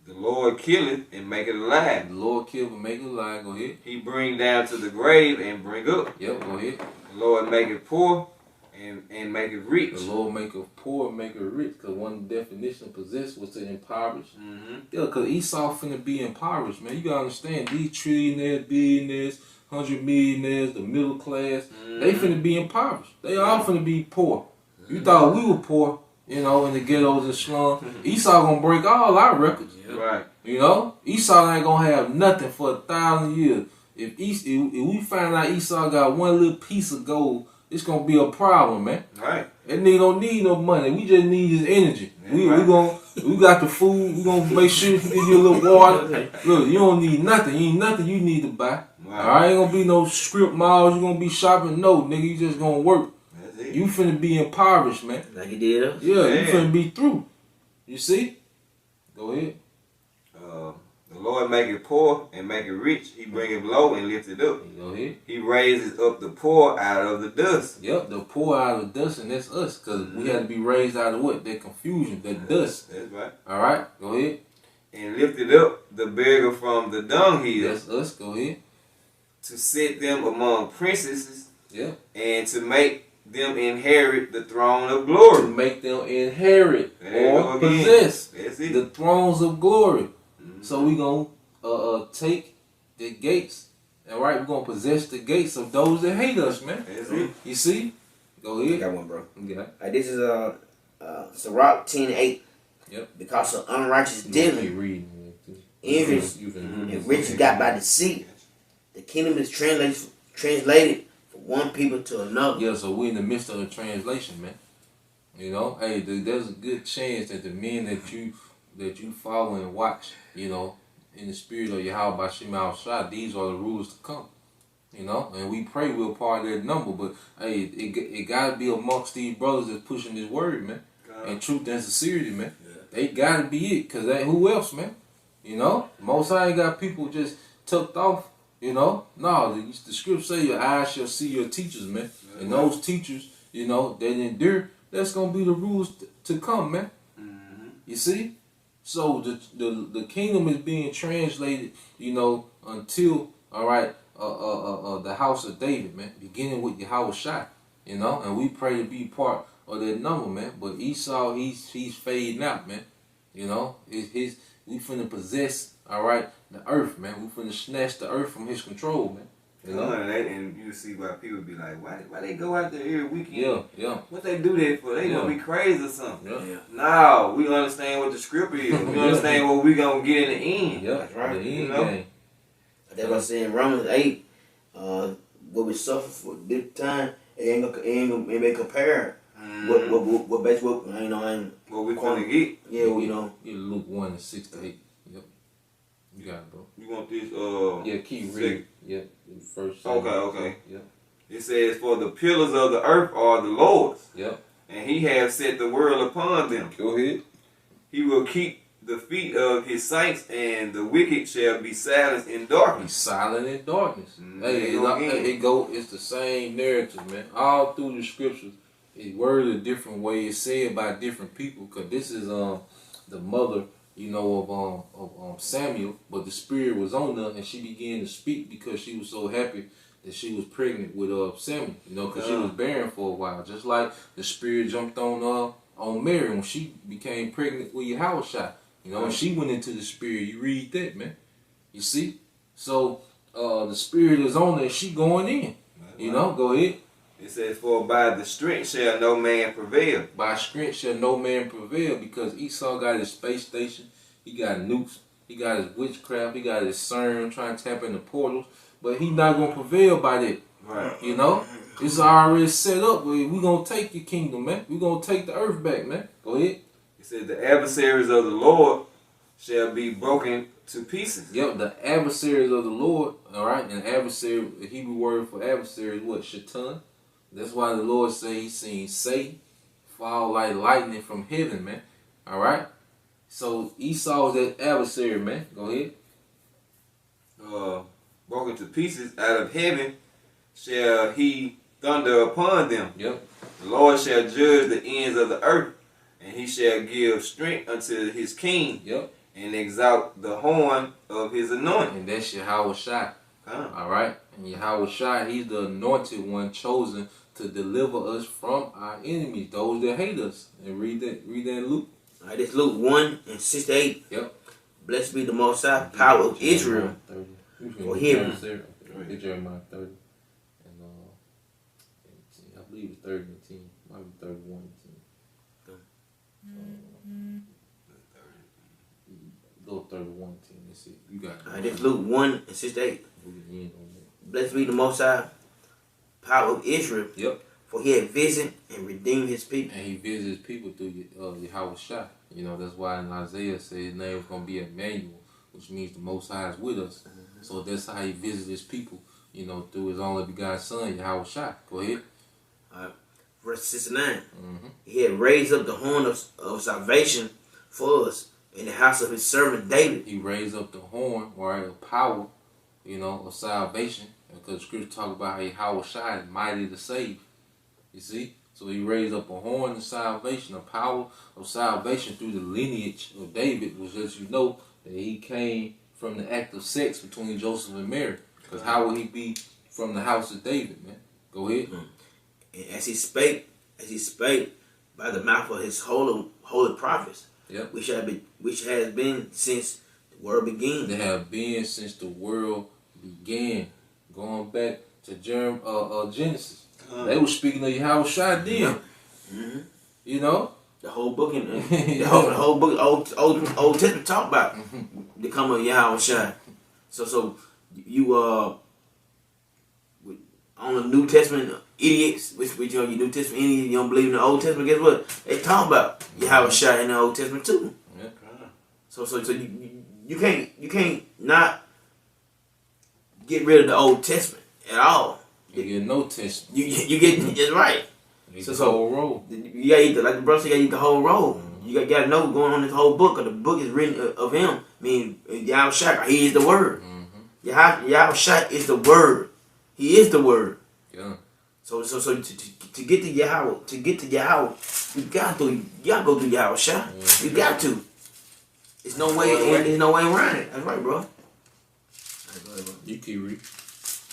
"The Lord killeth and maketh alive. The Lord kill and make it alive. Go ahead. He bring down to the grave and bring up. Yep. Go ahead. The Lord maketh poor and maketh rich." The Lord make a poor, make a rich. Because one definition of possess was to impoverish. Yeah, because Esau finna be impoverished, man. You gotta understand, these trillionaires, billionaires, 100 millionaires, the middle class, they finna be impoverished. They all finna be poor. You thought we were poor, you know, in the ghettos and slums. Esau gonna break all our records. Right. You know? Esau ain't gonna have nothing for 1,000 years. If we find out Esau got one little piece of gold, it's gonna be a problem, man. Right. That nigga don't need no money. We just need his energy. We got the food. We gonna make sure we give you a little water. Look, you don't need nothing. You ain't nothing you need to buy. Right. Alright, ain't gonna be no strip malls. You gonna be shopping. No, nigga, you just gonna work. That's it. You finna be impoverished, man. Like he did us. Yeah, you Man. finna be through. You see? Go ahead. The Lord maketh poor and maketh rich. He bringeth low and lifteth up. Go ahead. He raises up the poor out of the dust. Yep, the poor out of the dust, and that's us, because we had to be raised out of what? That confusion, that dust. That's right. Alright, go ahead. And lifted up the beggar from the dunghill. That's us, go ahead. To set them among princesses. Yep. And to make them inherit the throne of To glory. make them inherit There you or go again. possess That's it. the thrones of glory. So we gonna take the gates, all right? We're gonna possess the gates of those that hate us, man. That's it. You see? Go I ahead. got one, bro. Yeah. This is Sirach 10:8. Yep. Because of unrighteous You dealing, reading it, too. envious, You and riches got by deceit, the kingdom is translated from one people to another. Yeah, so we're in the midst of a translation, man. You know, hey, there's a good chance that the men that you follow and watch, you know, in the spirit of Yahweh by Shema Shah, these are the rulers to come. You know, and we pray we're part of that number, but hey, it gotta be amongst these brothers that's pushing this word, man. And truth and sincerity, man. Yeah. They gotta be it, cause who else, man? You know, Most High ain't got people just tucked off. You know, no, the scripture say your eyes shall see your teachers, man. Yeah. And those teachers, you know, that endure. That's gonna be the rules to come, man. You see, so the kingdom is being translated, you know, until the house of David, man, beginning with Yahweh Shai, you know, and we pray to be part of that number, man. But Esau, he's fading out, man. You know, we finna possess, the earth, man. We finna snatch the earth from his control, man. You know? And you see why people be like, why they go out there every weekend? Yeah. What they do that for? They gonna be crazy or something. Yeah. No, we understand what the scripture is. We understand what we gonna get in the end. Yeah, That's right. The end You know? game. That's what I say in Romans 8, what we suffer for this time, it ain't gonna compare. What basically, you know, What we gonna get? Yeah, you know. Yeah, Luke 1:6-8. Yep. You got it, bro. You want this? Yeah, keep reading. Yep. First. Okay. Yep. It says, "For the pillars of the earth are the Lord's, Yep. and He hath set the world upon them. Go ahead. He will keep the feet of His saints, and the wicked shall be silenced in darkness." He's silent in darkness. Hey, Again. it's the same narrative, man. All through the scriptures, it's worded a different way. It's said by different people. Cause this is the mother, you know, of Samuel, but the spirit was on her, and she began to speak because she was so happy that she was pregnant with Samuel. You know, cause she was barren for a while. Just like the spirit jumped on Mary when she became pregnant with Yahushua. You know, and she went into the spirit. You read that, man. You see? So the spirit is on her and she going in. You know, go ahead. It says, "For by the strength shall no man prevail." By strength shall no man prevail, because Esau got his space station, he got nukes, he got his witchcraft, he got his CERN trying to tap into portals, but he not going to prevail by that. Right. You know? It's already set up. We going to take your kingdom, man. We going to take the earth back, man. Go ahead. It says, "The adversaries of the Lord shall be broken to pieces. Yep, the adversaries of the Lord, all right, and adversary, the Hebrew word for adversary is what? Shaitan. That's why the Lord say he seen Satan fall like lightning from heaven, man. All right? So Esau is that adversary, man. Go ahead. Broken to pieces out of heaven shall he thunder upon them. Yep. The Lord shall judge the ends of the earth, and he shall give strength unto his king, Yep. and exalt the horn of his anointing. And that's Yahweh Shai. All right? And Yahweh Shai, he's the anointed one chosen to deliver us from our enemies, those that hate us. And read that in Luke. All right, this Luke 1:6-8. Yep. Blessed be the Most High power of Israel. For him. Get Jeremiah 30. And I believe it's 30 and 10. Might be 31 and 10. Go 31 and 10. That's it. You got it. All right, this Luke 1:6-8. We can end on that. Blessed be the Most High power of Israel. Yep. For he had visited and redeemed his people. And he visits his people through Yahweh Shai. You know, that's why in Isaiah said his name is going to be Emmanuel, which means the Most High is with us. So that's how he visits his people, you know, through his only begotten son, Yahweh Shai. Go ahead. Verse 6-9. He had raised up the horn of salvation for us in the house of his servant David. He raised up the horn, right, of power, you know, of salvation. Because the scripture talk about how Yahweh Shai is mighty to save. You see? So he raised up a horn of salvation, a power of salvation through the lineage of David, which lets you know that he came from the act of sex between Joseph and Mary. Because how would he be from the house of David, man? Go ahead. And as he spake by the mouth of his holy prophets, Yep. which has been since the world began. They have been since the world began. Going back to Genesis. They were speaking of Yahweh Shai then. You know? The whole book in the whole book Old Testament talk about the coming of Yahweh Shai. So you on the New Testament idiots, which you know, your New Testament idiots, you don't believe in the Old Testament, guess what? They talk about Yahweh Shai in the Old Testament too. Yeah. So you can't not get rid of the Old Testament at all. You get no testament. You get that's right. So the whole roll. You gotta eat like the brother said, you gotta eat the whole roll. You gotta know what's going on in this whole book, because the book is written of him. I mean, Yahweh Shai, he is the word. Yahweh Shai is the word. He is the word. Yeah. So to get to Yahweh, you gotta go through Yahweh Shai. You got to. There's no way around it. That's right, bro. All right, go ahead, bro. You keep reading.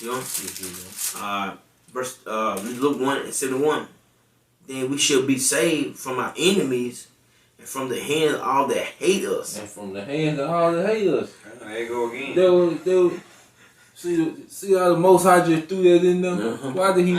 You know? Verse Luke 1:71. Then we shall be saved from our enemies and from the hand of all that hate us. And from the hands of all that hate us. There you go again. They were, see how the Most High just threw that in them? Why did he?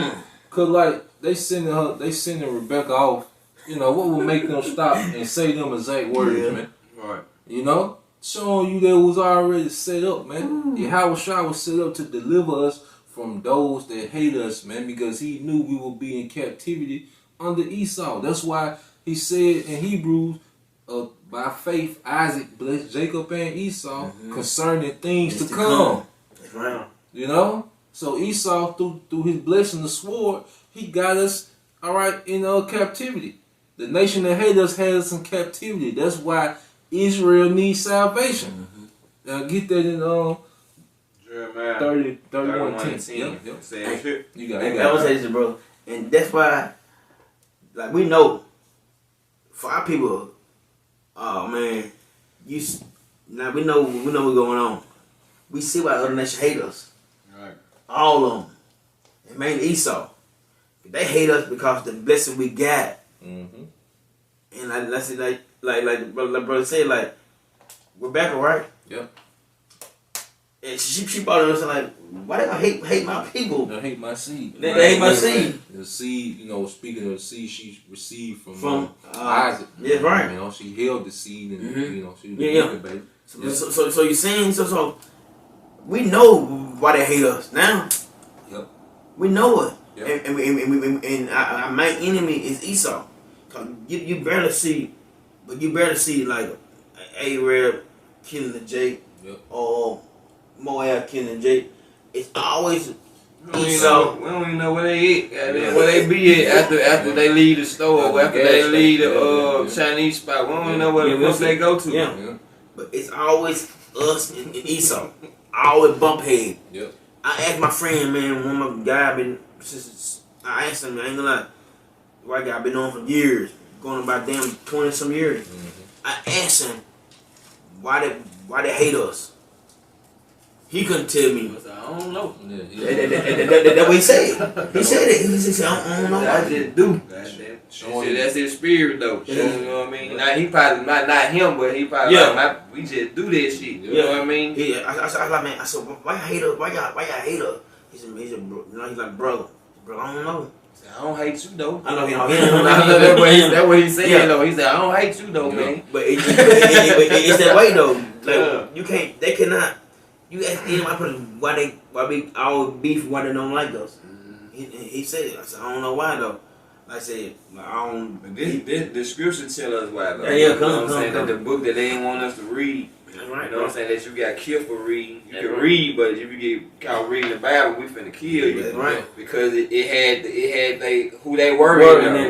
Cause like they sending Rebecca off. You know, what would make them stop and say them exact words, man? Right. You know? Showing you that was already set up, man. Yahweh Shai was set up to deliver us from those that hate us, man, because he knew we would be in captivity under Esau. That's why he said in Hebrews, by faith Isaac blessed Jacob and Esau concerning things to come. That's right. You know? So Esau, through his blessing the sword, he got us, all right, in captivity. The nation that hate us has us in captivity. That's why Israel needs salvation. Now get that in Jeremiah 31:10. Yep. Say You got That was it, bro. And that's why, like, we know for our people, oh man, now we know what's going on. We see why other nations hate us. Right. All of them. And mainly Esau. They hate us because of the blessing we got. And like the brother said, like, Rebecca, right? Yep. And she brought us like, why they gonna hate my people? They hate my seed. They hate my seed. The seed, you know, speaking of the seed she received from Isaac. Isaac. Yeah, right. You know, she held the seed and you know, she was Yeah. baby. So you're saying so we know why they hate us now. Yep. We know it. Yep. And our main enemy is Esau. Cause you barely see like Arab killing the Jake, Yep. or Moab killing Jake, it's always We don't Esau. even know where they at. Where they be at after they leave the store, or after they leave the Chinese spot. We don't even know where the fuck they go to. Yeah. But it's always us and Esau. Always bump head. Yep. I asked my friend, man, one of my guy been since I asked him, I ain't gonna lie, white guy been on for years, going about damn 20 some years. I asked him why they hate us. He couldn't tell me. I don't know. That's what he said. He said it. He said, I don't know. I just do. That's his spirit though. You know what I mean? Now he probably not him, but he probably like, we just do that shit. You know what I mean? I was like, man, I said, why y'all hate us? Why y'all hate us? He said, he's like, brother, I don't know. I don't hate you though. I know he don't. That's what he's saying though. He said, I don't hate you though, man. But it's that way though. Like you can't, they cannot. You ask them why we all beef, why they don't like us. He said it. I said, I don't know why though. I said, I don't. But the scripture tell us why though. Yeah, You know what I'm saying? That the book that they didn't want us to read. That's right. You know what I'm saying? That you got killed for reading. You can read, but if you get caught reading the Bible, we finna kill you. That's right. Because it had who they were.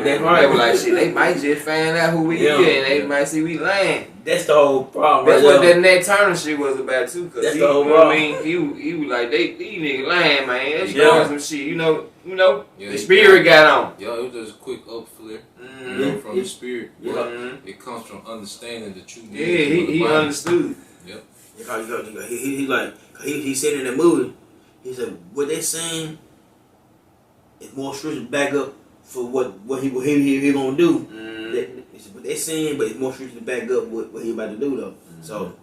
That's right. They were like, shit, they might just find out who we is, and they might see we lying. That's the whole problem. That's what that Nat Turner shit was about too. Cause that's he, the whole you know what I problem. mean? He was like, these niggas lying, man. They Yeah. showing some shit. You know, Yeah, the spirit got on. Yeah, it was just a quick up flare. Mm-hmm. You know, from the spirit. Yeah. But it comes from understanding the true Yeah, meaning of the he Bible. understood. Yep. He said in that movie, he said what they saying is more scripture back up for what he gonna do. He said what they saying, but it's more scripture to back up what he about to do though. So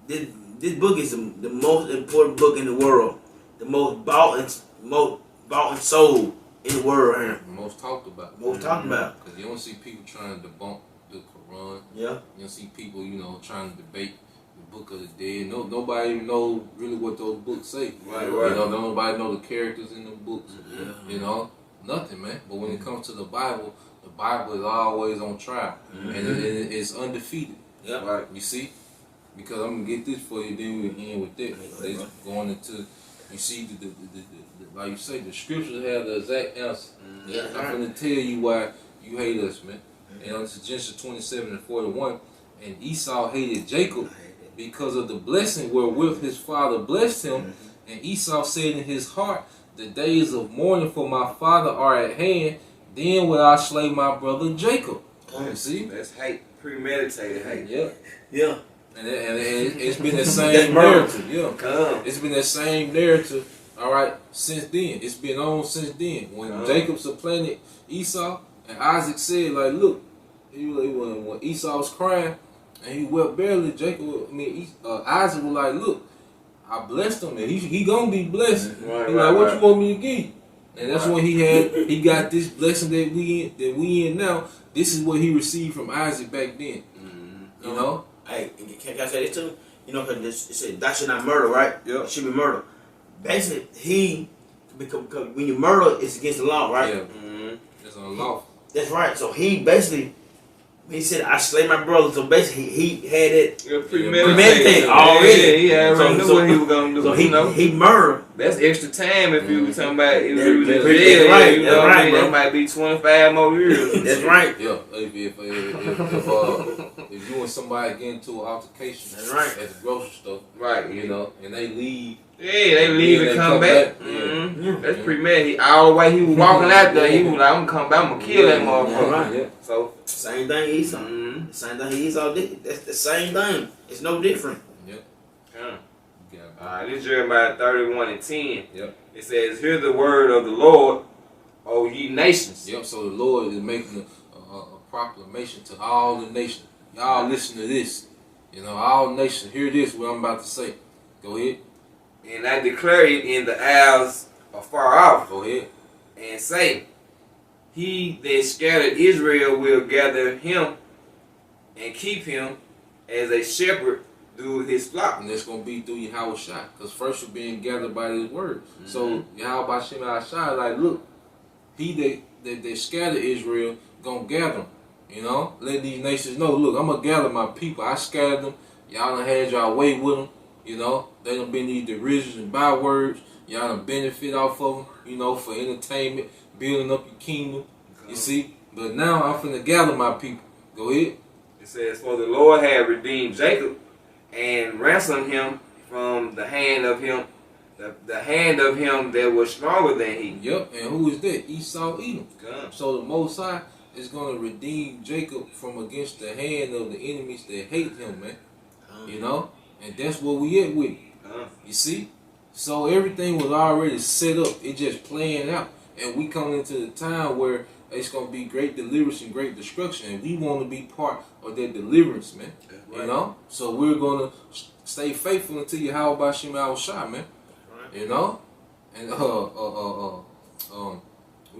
this book is the most important book in the world, the most bought and sold in the world here. Most talked about. Most talked about. Because you don't see people trying to debunk the Quran. Yeah. You don't see people, trying to debate the Book of the Dead. Nobody even know really what those books say. Right. Nobody know the characters in the books. Yeah. Nothing, man. But when it comes to the Bible is always on trial. And it's undefeated. Yeah. Right. You see? Because I'm going to get this for you, then we'll end with that. They going into, you see, the like you say, the scriptures have the exact answer. Yeah. I'm going to tell you why you hate us, man. And this is Genesis 27:41. And Esau hated Jacob because of the blessing wherewith his father blessed him. And Esau said in his heart, the days of mourning for my father are at hand. Then will I slay my brother Jacob. You see? That's hate, premeditated hate. Yeah. Yeah. And it's been the same narrative. Yeah. Come. It's been that same narrative, all right, since then. It's been on since then. When Jacob supplanted Esau, and Isaac said, like, look, when Esau was crying, and he wept barely, Isaac was like, look, I blessed him, and he gonna be blessed. Right, He like, what you want me to give you? And that's when he got this blessing that we in now. This is what he received from Isaac back then. You know? Hey, can I say this too? You know, because it said that should not murder, right? Yeah. It should be murder. Basically, because when you murder, it's against the law, right? Yeah. It's unlawful. That's right. So he basically, he said, I slay my brother. So basically, he had it Premeditated already. He already knew what he was going to do. So he murdered. That's extra time if you were talking about if That's he was in right. jail. That's You know what I right, mean? bro. That might be 25 more years. That's right. Yeah, if you and somebody get into an altercation That's right. at the grocery store, Right. and they leave. Yeah, they leave and come back. Yeah. That's premeditated. All the way he was walking out there, he was like, I'm going to come back, I'm going to kill that motherfucker. Right. Yeah. So, Same thing Esau. Same thing Esau did. That's the same thing. It's no different. Alright, this is Jeremiah 31:10. Yep. It says, hear the word of the Lord, O ye nations. Yep. So the Lord is making a proclamation to all the nations. Y'all listen to this. All nations hear this. What I'm about to say. Go ahead. And I declare it in the isles afar off. Go ahead. And say, he that scattered Israel will gather him and keep him as a shepherd do his flock. And that's going to be through Yahweh Shai. Because first you're being gathered by his word. So Yahweh Shai, like, look, he that scattered Israel going to gather them. Let these nations know, look, I'm going to gather my people. I scattered them Y'all done had y'all way with them. You know, they done been these derisions and bywords. Y'all done benefit off of them, you know, for entertainment, building up your kingdom. You see? But now I'm finna gather my people. Go ahead. It says, for the Lord had redeemed Jacob and ransomed him from the hand of him, the hand of him that was stronger than he. Yep, and who is that? Esau, Edom. God. So the Most High is going to redeem Jacob from against the hand of the enemies that hate him, man. You know? And that's where we at with it. You see? So everything was already set up. It just playing out. And we coming into the time where it's going to be great deliverance and great destruction. And we want to be part of that deliverance, man. Right. You know? So we're going to stay faithful until Yahweh Bashim Al-Shai, man. Right. You know? And we're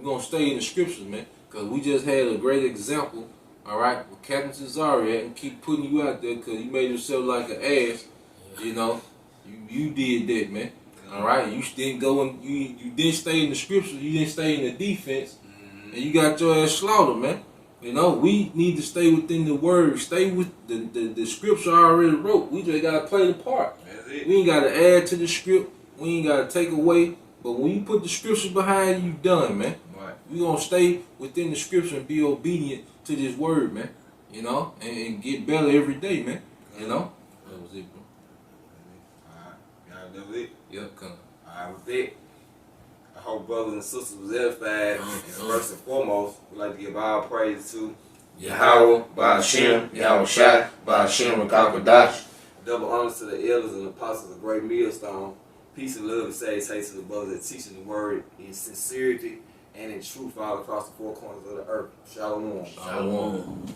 going to stay in the scriptures, man. Because we just had a great example, all right, with Captain Cesario, and keep putting you out there because you made yourself like an ass. You know? You did that, man. All right? You didn't go and you didn't stay in the scriptures. You didn't stay in the defense. And you got your ass slaughtered, man. You know, we need to stay within the word. Stay with the scripture I already wrote. We just got to play the part. That's it. We ain't got to add to the script. We ain't got to take away. But when you put the scripture behind you, done, man. Right. We going to stay within the scripture and be obedient to this word, man. You know, and get better every day, man. You know? That was it, bro. Alright. Y'all know it? Yep, come. Alright, with that, I hope brothers and sisters was edified. And first and foremost, we'd like to give all praise to Yahweh, Ba'ashem, Yahweh Shai, Ba'ashem, Rakakadash. double honors to the elders and apostles of Great Millstone. Peace and love and salutations to the brothers that teaching the word in sincerity and in truth all across the four corners of the earth. Shalom. Shalom.